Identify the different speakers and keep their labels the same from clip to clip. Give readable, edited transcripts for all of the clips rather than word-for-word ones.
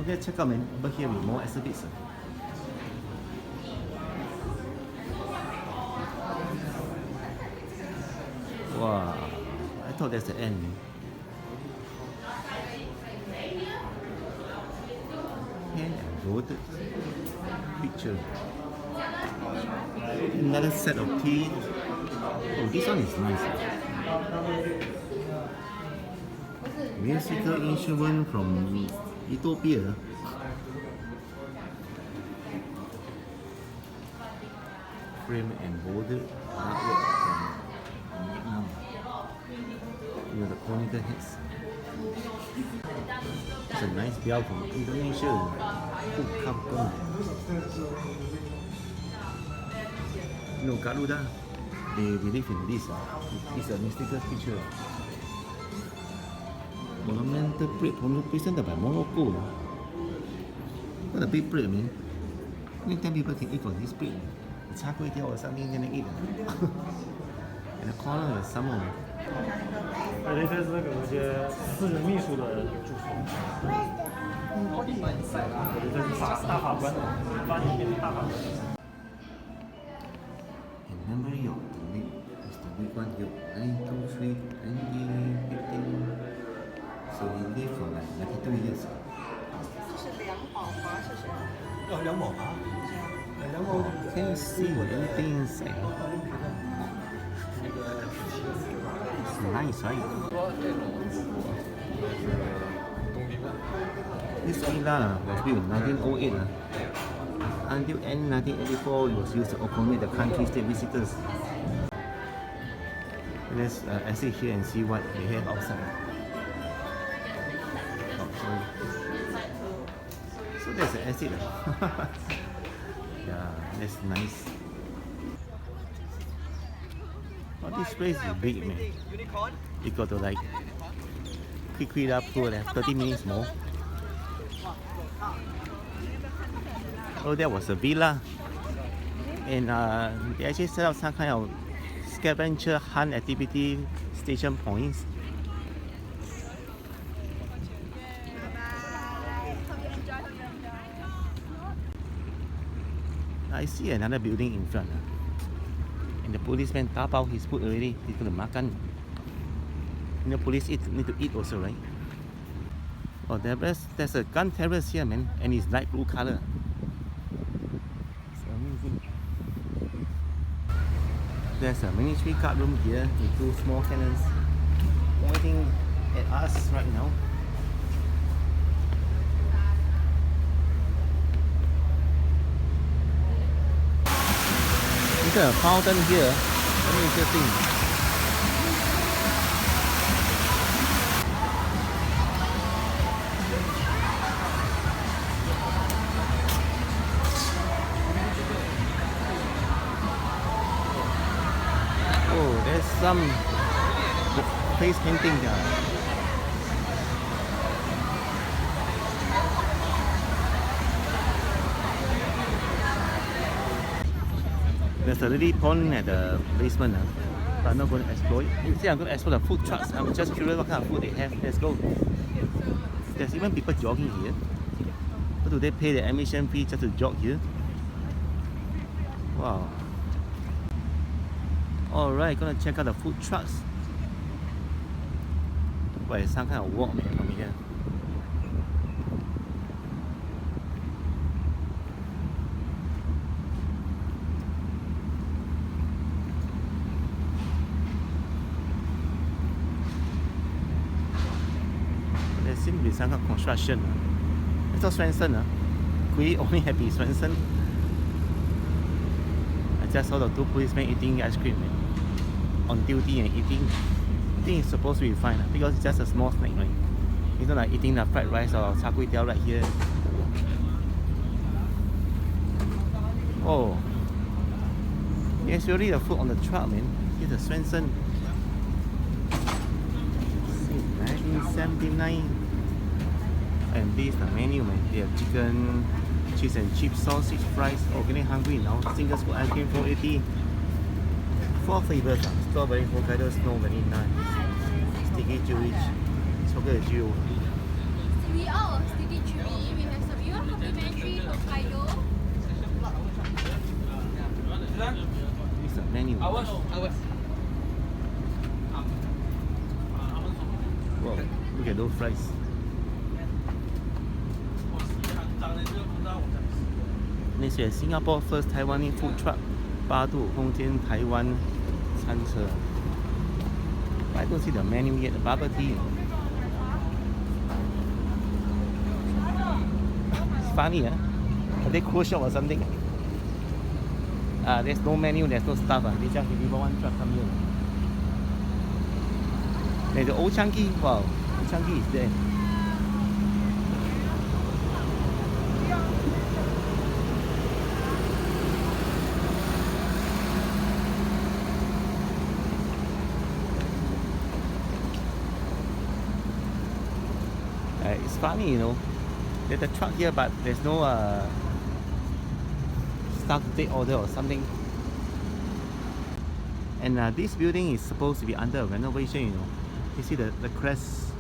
Speaker 1: let's check out, man. Over here with more exhibits. Wow, I thought that's the end. Hand embroidered picture. Another set of tea. Oh, this one is nice. Musical instrument from Ethiopia. Frame embroidered artwork from Vietnam. With the conical heads. It's a nice bell from Indonesia. No, Garuda, they believe in this. It's a mystical creature. Monumental plate presented by Morocco. What a big plate, man. How many times people can eat from this plate? Char kway teow or something can eat. In the corner is some more.
Speaker 2: 这是那个一些私人秘书的住所。这是大法官，80年大法官。
Speaker 1: In memory of the late Mr. Lee Kuan Yew, 1923 to 1915. So he lived for like 92 years.
Speaker 3: 这是两宝华是谁？
Speaker 2: 哦，两宝华。两宝。
Speaker 1: Can't see what anything inside. It's nice, right? This villa was built in 1908. Until end 1984, it was used to accommodate the country's state visitors. Let's exit here and see what they have outside. Oh, sorry. So there's an exit. Yeah, that's nice. Oh, this place is big, man. You got to like quickly up to 30 minutes more. Oh, that was a villa, and they actually set up some kind of scavenger hunt activity station points. I see another building in front, and the policeman tap out his food already. He's gonna makan. You know, police need to eat also, right? Oh, there's a gun terrace here, man, and it's light blue color. There's a military guard room here with two small cannons pointing at us right now. There's a fountain here. Very interesting. Oh, there's some face painting there. There's a lily pond at the basement, but I'm not going to explore it. Instead, I'm going to explore the food trucks. I'm just curious what kind of food they have. Let's go. There's even people jogging here. How do they pay the admission fee just to jog here? Wow. Alright, gonna check out the food trucks. Well, it's some kind of walk from here. There seems to be some kind of construction. It's not Swenson. Could it only have been Swenson? I just saw the two policemen eating ice cream, man. On duty and eating. I think it's supposed to be fine because it's just a small snack, right? It's not like eating the fried rice or char kway teow right here. Oh, it's really the food on the truck, man. Here's the Swenson. 1979. And this is the menu, man. They have chicken, cheese and chips, sausage, fries. Oh, getting hungry now. Single scoop ice cream, 480. 4 flavors: strawberry, Hokkaido snow, vanilla, sticky Jewish, chocolate Jew.
Speaker 3: We are sticky chewy. We have
Speaker 1: menu. Wow, look at those fries. Next year, Singapore first Taiwanese food truck, 八度空间台湾餐车. I don't see the menu yet. The bubble tea. It's funny, huh? Are they close shop or something? There's no menu, there's no stuff. They just deliver one truck come here. There's the Old Chunky. Wow, Old Chunky is there. It's funny, you know. There's a truck here, but there's no stuff to take order or something. And this building is supposed to be under renovation, you know. You see the crest.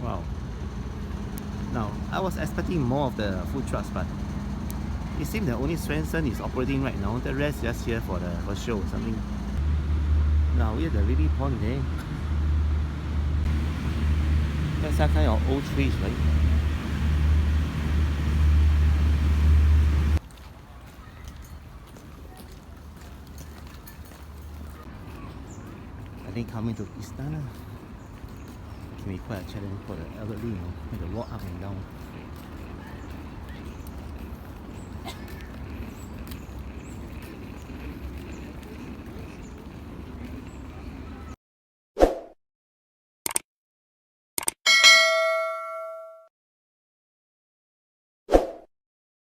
Speaker 1: Wow. Now, I was expecting more of the food trucks, but it seems that only Swenson is operating right now. The rest just here for show or something. Now we're at the lily pond there. There's some kind of old trees, right? I think coming to Istana can be quite a challenge for the elderly, you know, to walk up and down.